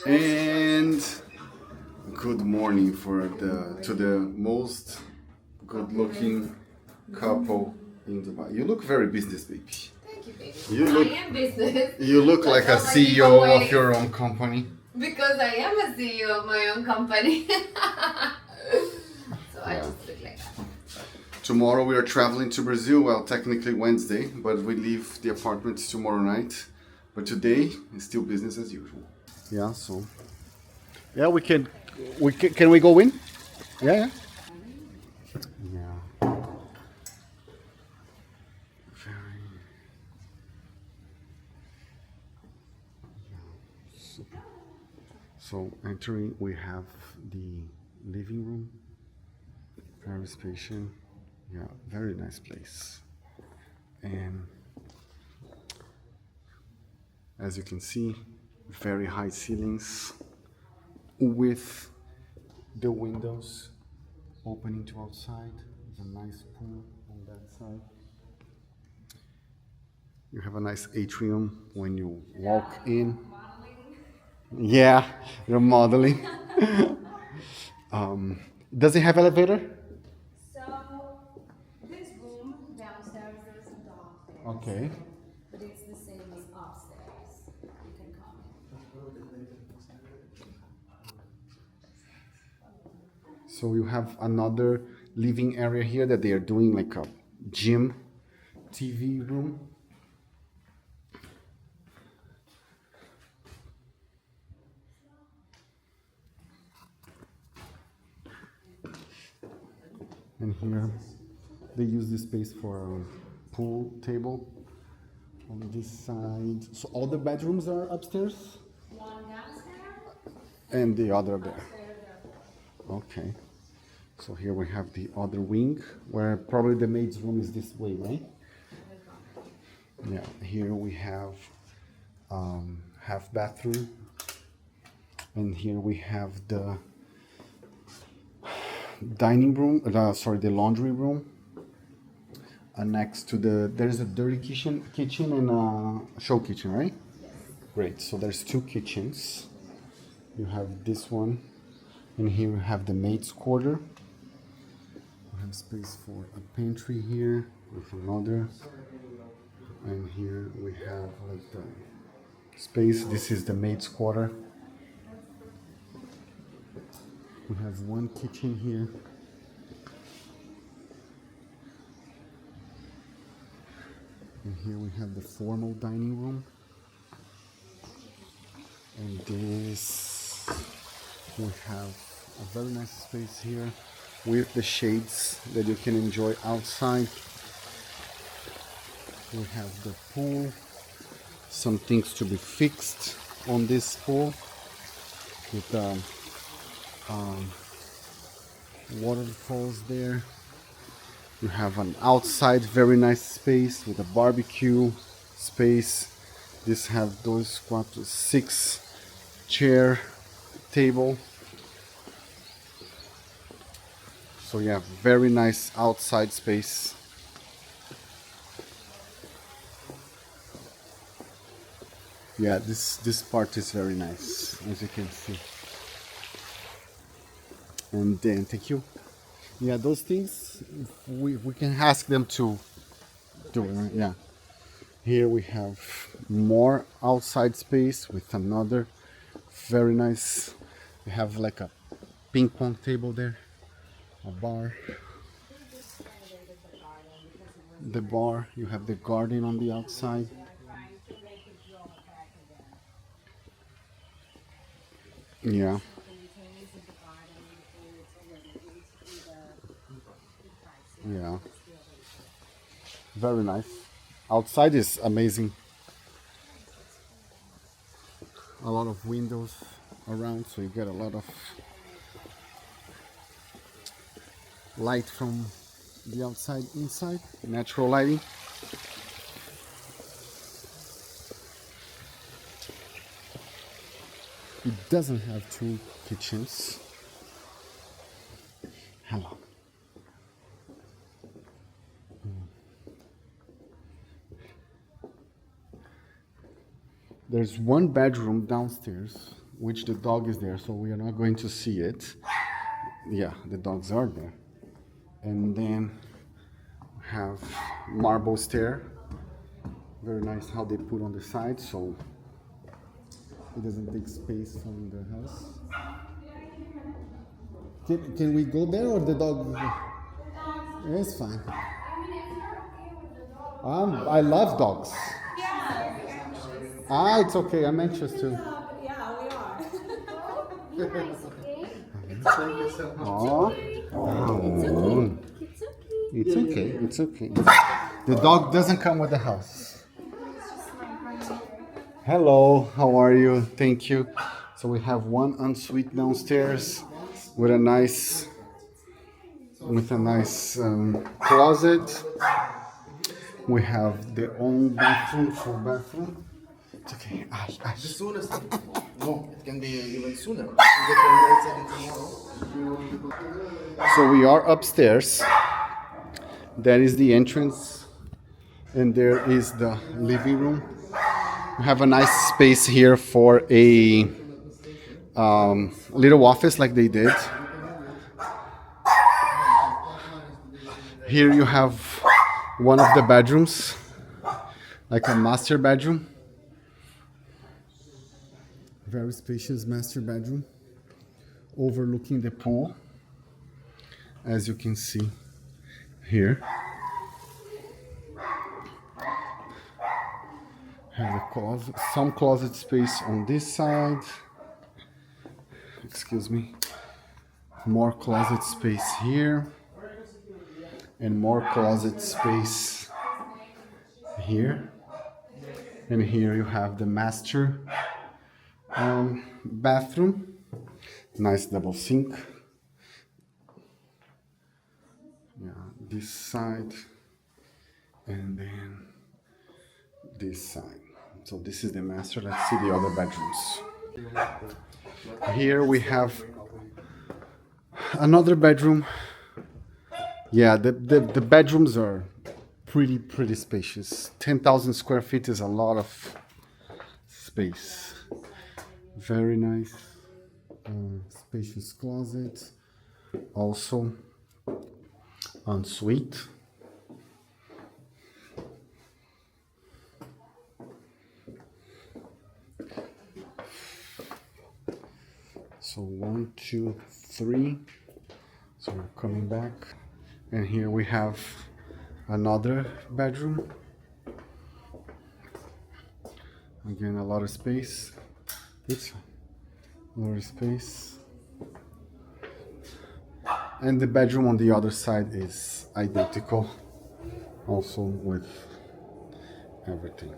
And good morning to the most good-looking couple in Dubai. You look very business, baby. Thank you, baby. You look, I am business. you look That's like a not my CEO giveaway. of your own company. Because I am a CEO of my own company. So I Yeah. just look like that. Tomorrow we are traveling to Brazil. Well, technically Wednesday, but we leave the apartment tomorrow night. But today is still business as usual. Yeah. So. Yeah, we can. Can we go in? Yeah. Yeah. Very super. So entering, we have the living room. Very spacious. Yeah, very nice place. And as you can see, very high ceilings with the windows opening to outside. There's a nice pool on that side. You have a nice atrium when you walk in. Yeah, you're modeling. Does it have elevator? So this room downstairs, there's a downstairs. Okay. But it's the same as upstairs. You can come in. So you have another living area here that they are doing like a gym TV room. And here they use this space for a pool table on this side. So all the bedrooms are upstairs One downstairs, and the other there. upstairs there are 4. Okay. So here we have the other wing where probably the maid's room is this way, right? Yeah. Here we have half bathroom, and here we have the dining room. The laundry room. Next to there's a dirty kitchen and a show kitchen, right? Yes. Great. So there's two kitchens. You have this one, and here we have the maid's quarter. We have space for a pantry here with another, and here we have like the space. This is the maid's quarter. We have one kitchen here. And here we have the formal dining room. And this, we have a very nice space here with the shades that you can enjoy outside. We have the pool, some things to be fixed on this pool with waterfalls there. You have an outside very nice space with a barbecue space. This have those 6 chair table. So yeah, very nice outside space. Yeah, this part is very nice, as you can see. And then thank you. Yeah, those things we can ask them to do it, right? Yeah. Here we have more outside space with another very nice. We have like a ping pong table there, a bar. The bar, you have the garden on the outside. Yeah. Yeah. Very nice. Outside is amazing. A lot of windows around, so you get a lot of light from the outside inside, natural lighting. It doesn't have 2 kitchens. Hello. There's one bedroom downstairs which the dog is there, so we are not going to see it. Yeah, the dogs are there. And then we have marble stair. Very nice how they put on the side, so it doesn't take space from the house. Can we go there or the dog? It's fine. I love dogs. Ah, it's okay. I'm anxious too. Yeah, we are. Oh, it's okay. It's okay. The dog doesn't come with the house. Hello, how are you? Thank you. So we have one ensuite downstairs with a nice closet. We have the own bathroom, full bathroom. It's okay. The soonest. No, it can be even sooner. You get your marriage tomorrow. So we are upstairs. That is the entrance, and there is the living room. We have a nice space here for a little office like they did. Here you have one of the bedrooms, like a master bedroom. Very spacious master bedroom, overlooking the pool, as you can see here. Have a closet, some closet space on this side. Excuse me. More closet space here. And more closet space here. And here you have the master bathroom. Nice double sink. Yeah, this side. And then this side. So this is the master. Let's see the other bedrooms. Here we have another bedroom. Yeah, the bedrooms are pretty spacious. 10,000 square feet is a lot of space. Very nice. Spacious closet. Also ensuite. So 1, 2, 3. So we're coming back. And here we have another bedroom. Again, a lot of space. It's a lot of space. And the bedroom on the other side is identical, also with everything.